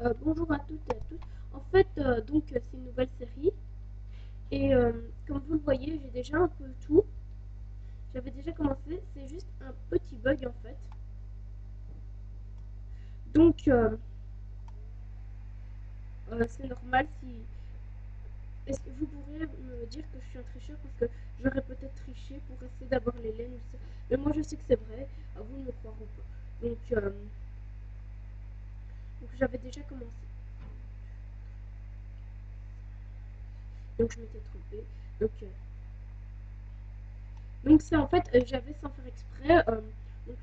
Bonjour à toutes et à tous. En fait, c'est une nouvelle série et comme vous le voyez, j'ai déjà un peu tout. J'avais déjà commencé, c'est juste un petit bug en fait. Donc, c'est normal si... Est-ce que vous pourriez me dire que je suis un tricheur parce que j'aurais peut-être triché pour essayer d'avoir les laines ou ça. Mais moi je sais que c'est vrai, à vous de me croire ou pas. Donc j'avais déjà commencé. Donc je m'étais trompée. Donc c'est en fait, j'avais sans faire exprès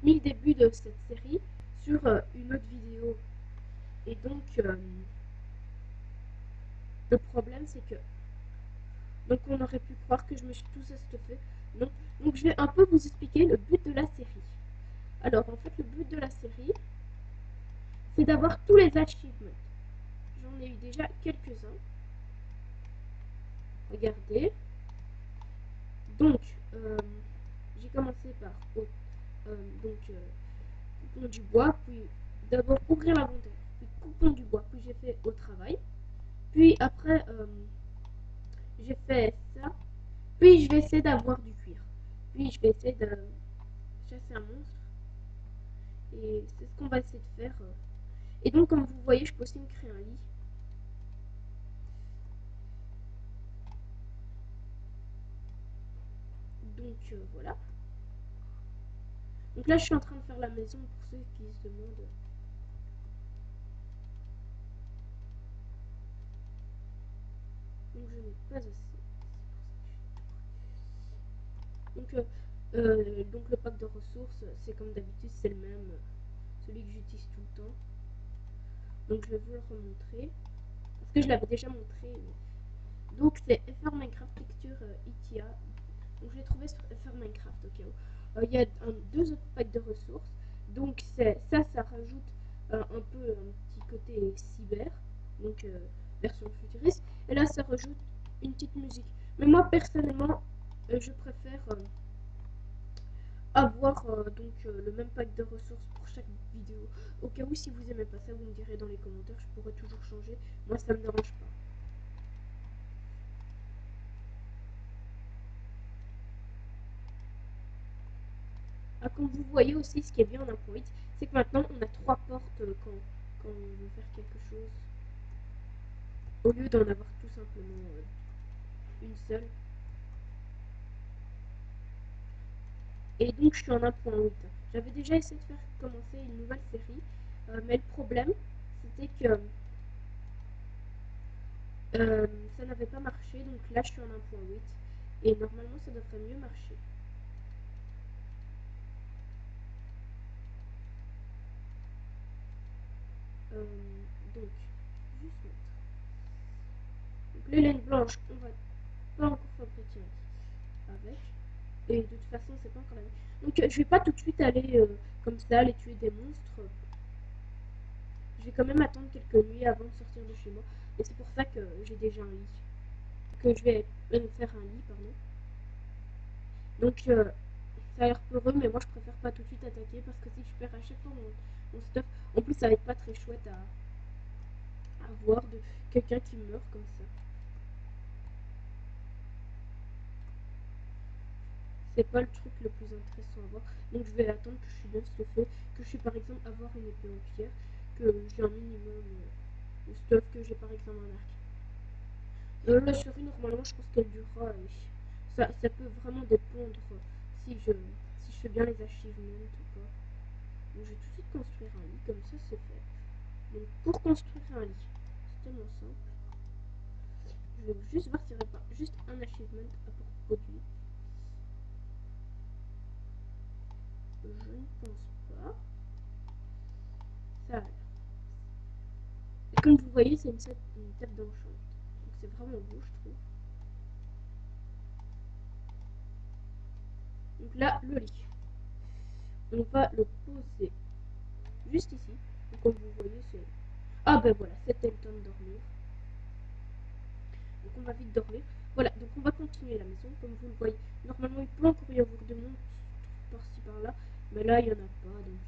mis le début de cette série sur une autre vidéo. Et le problème c'est que on aurait pu croire que je me suis tout estoffé. Non. Donc je vais un peu vous expliquer le but de la série. Alors en fait le but de la série c'est d'avoir tous les achievements. J'en ai eu déjà quelques-uns. Regardez. Donc j'ai commencé par coupons du bois, puis d'abord ouvrir l'inventaire, puis coupons du bois, puis j'ai fait au travail. Puis après, j'ai fait ça. Puis je vais essayer d'avoir du cuir. Puis je vais essayer de chasser un monstre. Et c'est ce qu'on va essayer de faire. Et donc, comme vous voyez, je peux aussi me créer un lit. Donc, voilà. Donc là, je suis en train de faire la maison pour ceux qui se demandent. Donc, je n'ai pas assez. Donc le pack de ressources, c'est comme d'habitude, c'est le même, celui que j'utilise tout le temps. Donc je vais vous le remontrer, parce que je l'avais déjà montré. Donc c'est FR Minecraft Texture ITIA. Donc je l'ai trouvé sur FR Minecraft au cas où. Il y a deux autres packs de ressources. Donc ça rajoute un peu un petit côté cyber, donc version futuriste. Et là ça rajoute une petite musique. Mais moi personnellement, je préfère avoir le même pack de ressources pour chaque vidéo. Au cas où, si vous aimez pas ça, vous me direz dans les commentaires, je pourrais toujours changer. Moi, ça me dérange pas. Ah, comme vous voyez aussi, ce qui est bien en 1.8, c'est que maintenant on a trois portes quand on veut faire quelque chose, au lieu d'en avoir tout simplement une seule. Et donc je suis en 1.8. J'avais déjà essayé de faire commencer une nouvelle série, mais le problème, c'était que ça n'avait pas marché, donc là je suis en 1.8 et normalement ça devrait mieux marcher. Donc, juste mettre. Donc les laines blanches, on va pas encore fabriquer avec. Et de toute façon, c'est pas encore la même. Donc je vais pas tout de suite aller comme ça, aller tuer des monstres. Je vais quand même attendre quelques nuits avant de sortir de chez moi. Et c'est pour ça que j'ai déjà un lit. Que je vais faire un lit, pardon. Donc ça a l'air peureux, mais moi je préfère pas tout de suite attaquer parce que si je perds à chaque fois mon stuff, en plus ça va être pas très chouette à voir de quelqu'un qui meurt comme ça. C'est pas le truc le plus intéressant à voir. Donc je vais attendre que je suis bien stuffée, que je suis par exemple avoir une épée en pierre, que j'ai un minimum de stuff, que j'ai par exemple un arc. La série normalement je pense qu'elle durera. Ça peut vraiment dépendre si je fais bien les achievements ou pas. Donc je vais tout de suite construire un lit, comme ça c'est fait. Donc pour construire un lit, c'est tellement simple. Je vais juste voir s'il n'y aurait pas juste un achievement à propos du lit. Je ne pense pas. Ça a l'air. Et comme vous voyez, c'est une table d'enchant. Donc c'est vraiment beau, je trouve. Donc là, le lit. On va le poser juste ici. Donc comme vous voyez, c'est... Ah ben voilà, c'était le temps de dormir. Donc on va vite dormir. Voilà, donc on va continuer la maison. Comme vous le voyez, normalement il peut encore y avoir de monstres par-ci par-là. Mais là, il n'y en a pas, donc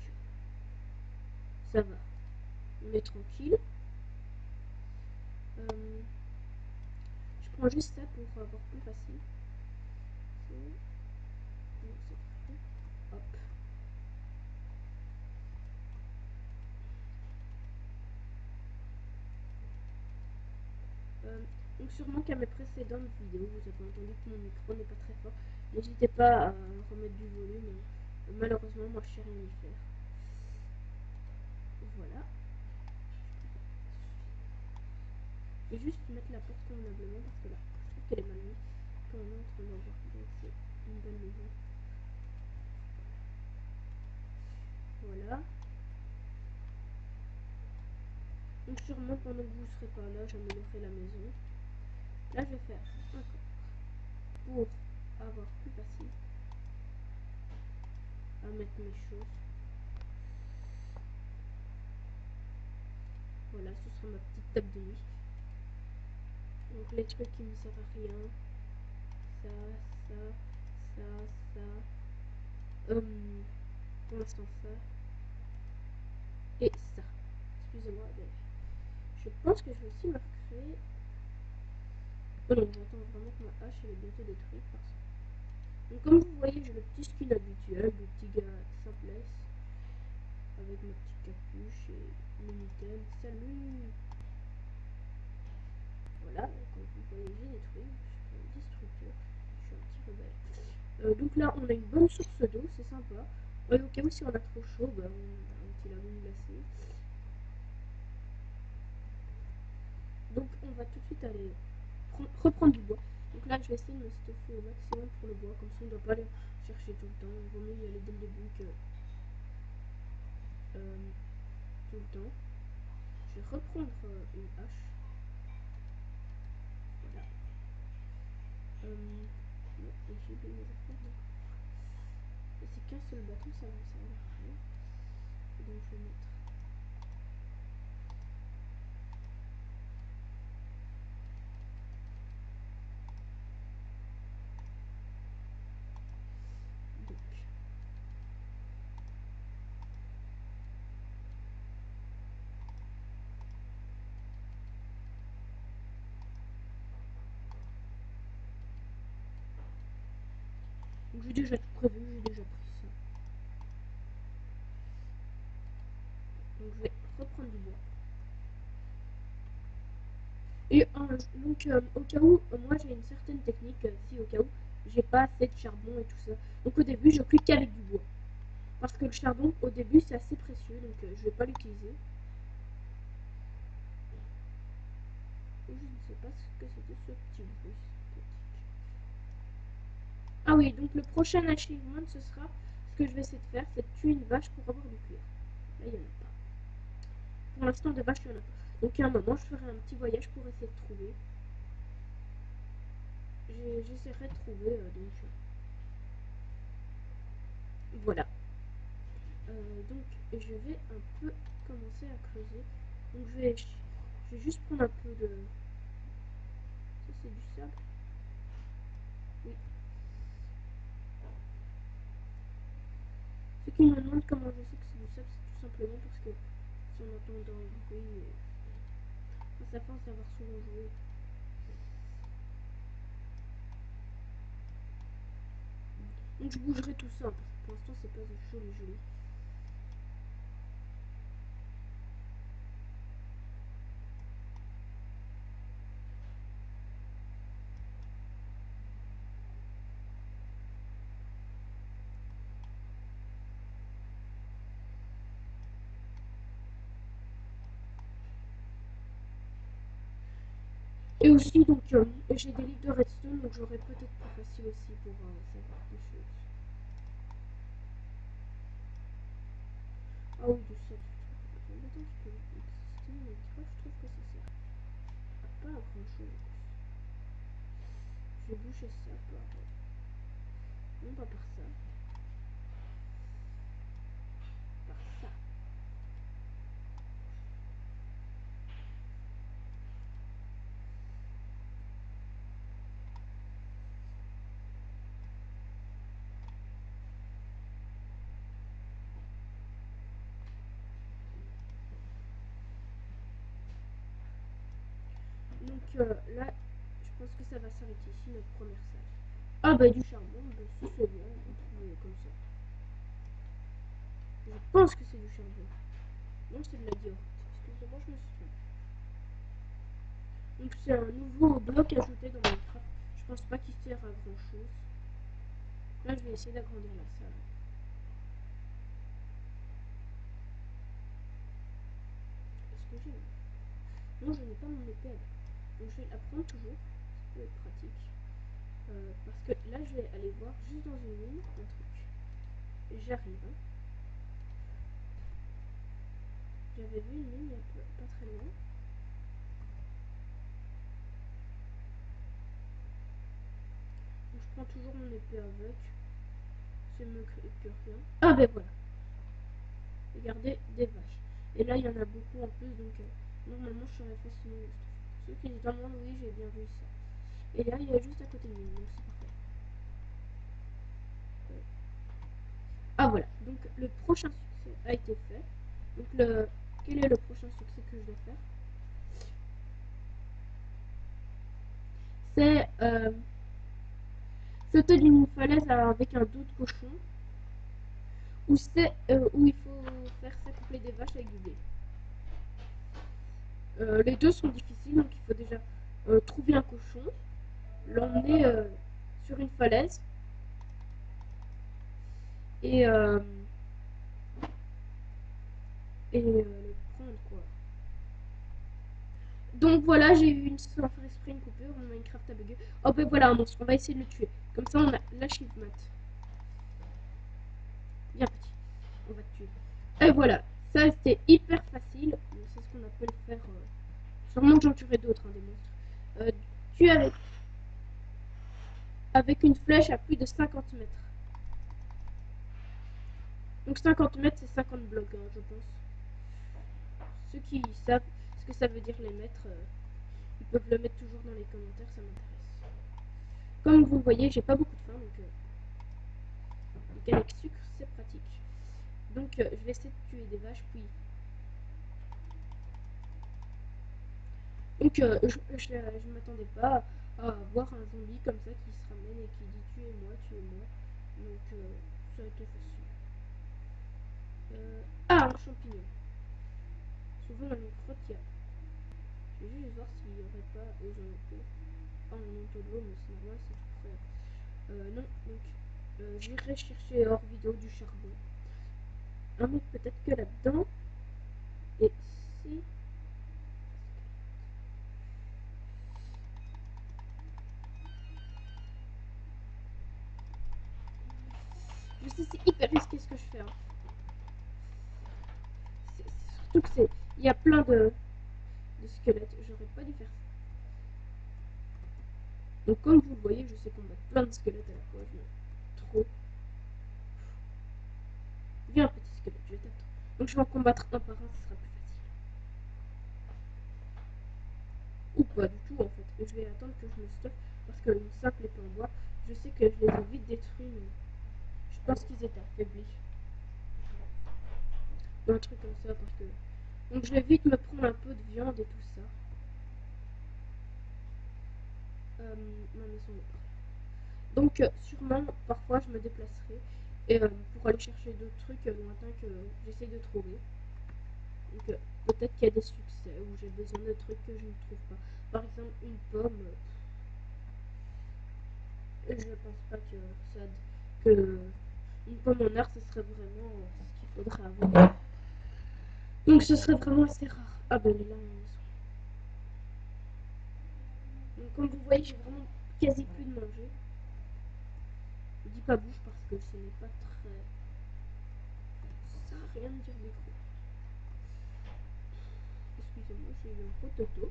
ça va. On est tranquille. prends juste ça pour avoir plus facile. Hop. Donc sûrement qu'à mes précédentes vidéos, vous avez entendu que mon micro n'est pas très fort. N'hésitez pas à remettre du volume. Malheureusement, moi je sais rien y faire. Voilà. Je vais juste mettre la porte convenablement parce que là, je trouve qu'elle est mal mise quand on est en train d'en voir. Donc c'est une belle maison. Voilà. Donc sûrement pendant que vous ne serez pas là, j'améliorerai la maison. Là, je vais faire encore pour avoir plus facile à mettre mes choses. Voilà, ce sera ma petite table de nuit. Donc les trucs qui ne servent à rien. Ça. Pour l'instant ça. Et ça. Excusez-moi, mais je pense que je vais aussi me recréer. Oh non, j'attends vraiment que ma hache elle est bientôt détruite parce que... Donc comme vous voyez, j'ai le petit skin habituel, le petit gars simplesse. Avec ma petite capuche et mon item. Salut! Voilà, comme vous voyez, j'ai détruit. Je suis un destructeur. Je suis un petit rebelle. Donc là, on a une bonne source d'eau, c'est sympa. Au cas où si on a trop chaud, bah, on a un petit lagon glacé. Donc on va tout de suite aller reprendre du bois. Donc là, je vais essayer de me stuffer au maximum pour le bois. Comme ça, on ne doit pas aller chercher tout le temps. Il vaut mieux y aller dès le début que tout le temps. Je vais reprendre une hache. Voilà. Non, et j'ai oublié mes affaires. Donc... c'est qu'un seul bâton, ça va me servir à rien. Donc je vais mettre... Donc j'ai déjà tout prévu, j'ai déjà pris ça. Donc je vais reprendre du bois. Et donc au cas où, moi j'ai une certaine technique, si au cas où j'ai pas assez de charbon et tout ça. Donc au début je clique avec du bois. Parce que le charbon au début c'est assez précieux, donc je vais pas l'utiliser. Je ne sais pas ce que c'était ce petit bruit sympathique. Ah oui, donc le prochain achievement ce sera, ce que je vais essayer de faire, c'est de tuer une vache pour avoir du cuir. Là il n'y en a pas. Pour l'instant des vaches il n'y en a pas. Donc à un moment je ferai un petit voyage pour essayer de trouver. J'essaierai de trouver donc voilà. Donc je vais un peu commencer à creuser. Donc je vais juste prendre un peu de... Ça c'est du sable. Oui. Ceux qui me demandent comment je sais que c'est du sable, c'est tout simplement parce que si on entend un bruit, ça pense avoir souvent joué. Donc je bougerai tout ça, parce que pour l'instant c'est pas joli. Et aussi donc j'ai des livres de redstone, donc j'aurai peut-être plus facile aussi pour savoir des choses. Ah oui, du sable, je trouve que c'est embêtant qui peut exister, mais Minecraft, je trouve que ça sert pas à grand chose. Je vais boucher ça par... non pas par ça. Par ça. Donc là, je pense que ça va s'arrêter ici, notre première salle. Ah bah du charbon, bah, si c'est bien, on va trouver comme ça. Je pense que c'est du charbon. Non, c'est de la diorite. Excusez-moi, je me suis trompée. Donc c'est un nouveau bloc ajouté dans Minecraft. Je pense pas qu'il sert à grand chose. Là, je vais essayer d'agrandir la salle. Est-ce que j'ai... Non, je n'ai pas mon épée. Donc je vais la prendre toujours. Ça peut être pratique. Parce que là, je vais aller voir juste dans une mine un truc. J'arrive. Hein. J'avais vu une mine il y a pas très loin. Donc je prends toujours mon épée avec. C'est mieux que rien. Ah ben voilà. Regardez, des vaches. Et là, il y en a beaucoup en plus, donc normalement, je serais facilement. Ceux qui se demandent, oui, j'ai bien vu ça. Et là, il y a juste à côté de nous, donc c'est parfait. Ah voilà, donc le prochain succès a été fait. Donc quel est le prochain succès que je dois faire? C'est sauter d'une falaise avec un dos de cochon. Ou c'est où il faut faire s'accoupler des vaches avec du blé. Les deux sont difficiles, donc il faut déjà trouver un cochon, l'emmener sur une falaise et le prendre quoi. Donc voilà, j'ai eu une sans faire exprès une coupure, mon Minecraft a bugué. Oh ben voilà un monstre, on va essayer de le tuer. Comme ça on a l'achievement. Bien petit, on va te tuer. Et voilà, ça c'était hyper facile. C'est ce qu'on appelle faire. Sûrement que j'en tuerai d'autres, hein, des monstres. Tuer avec une flèche à plus de 50 mètres. Donc 50 mètres, c'est 50 blocs, hein, je pense. Ceux qui savent ce que ça veut dire les mètres, ils peuvent le mettre toujours dans les commentaires, ça m'intéresse. Comme vous voyez, j'ai pas beaucoup de faim, donc avec sucre, c'est pratique. Donc je vais essayer de tuer des vaches, puis... Donc je m'attendais pas à voir un zombie comme ça qui se ramène et qui dit tuez-moi, tuez-moi. Donc ça a été facile. Ah, un champignon. Souvent dans les grottes, il y a... Je vais juste voir s'il n'y aurait pas aux alentours. Ah, un manteau de l'eau, mais c'est normal, c'est tout prêt. Non, donc j'irai chercher hors vidéo du charbon. Ah, mais peut-être que là-dedans. Et si. Je sais, c'est hyper risqué ce que je fais. Hein. Surtout que c'est. Il y a plein de squelettes. J'aurais pas dû faire ça. Donc, comme vous le voyez, je sais combattre plein de squelettes à la fois. Trop. Viens, petit squelette, je t'attends. Donc, je vais en combattre un par un, ce sera plus facile. Ou pas du tout, en fait. Et je vais attendre que je me stuffe. Parce qu'une simple épée en bois, je sais que je les ai vite détruits. Mais je pense qu'ils étaient affaiblis. Un truc comme ça, parce que. Donc, je vais vite me prendre un peu de viande et tout ça. Ma maison est prête. Donc sûrement parfois je me déplacerai et, pour aller chercher d'autres trucs lointains que j'essaye de trouver. Donc peut-être qu'il y a des succès où j'ai besoin de trucs que je ne trouve pas. Par exemple une pomme. Je pense pas que ça que une pomme en or ce serait vraiment ce qu'il faudrait avoir. Donc ce serait vraiment assez rare. Ah ben elle est là ma maison. Donc comme vous voyez j'ai vraiment quasi plus de manger. Je dis pas bouge parce que ce n'est pas très... Ça n'a rien à dire des gros. Excusez-moi, j'ai eu un gros toto.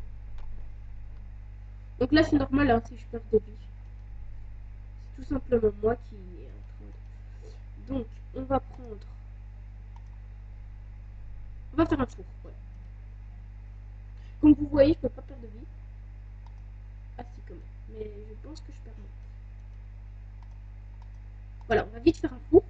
Donc là c'est normal hein, si je perds de vie. C'est tout simplement moi qui est en train de... Donc on va prendre... On va faire un tour, voilà. Comme vous voyez, je peux pas perdre de vie. Ah si quand même. Mais je pense que je perds moins. Voilà, on va vite faire un tour.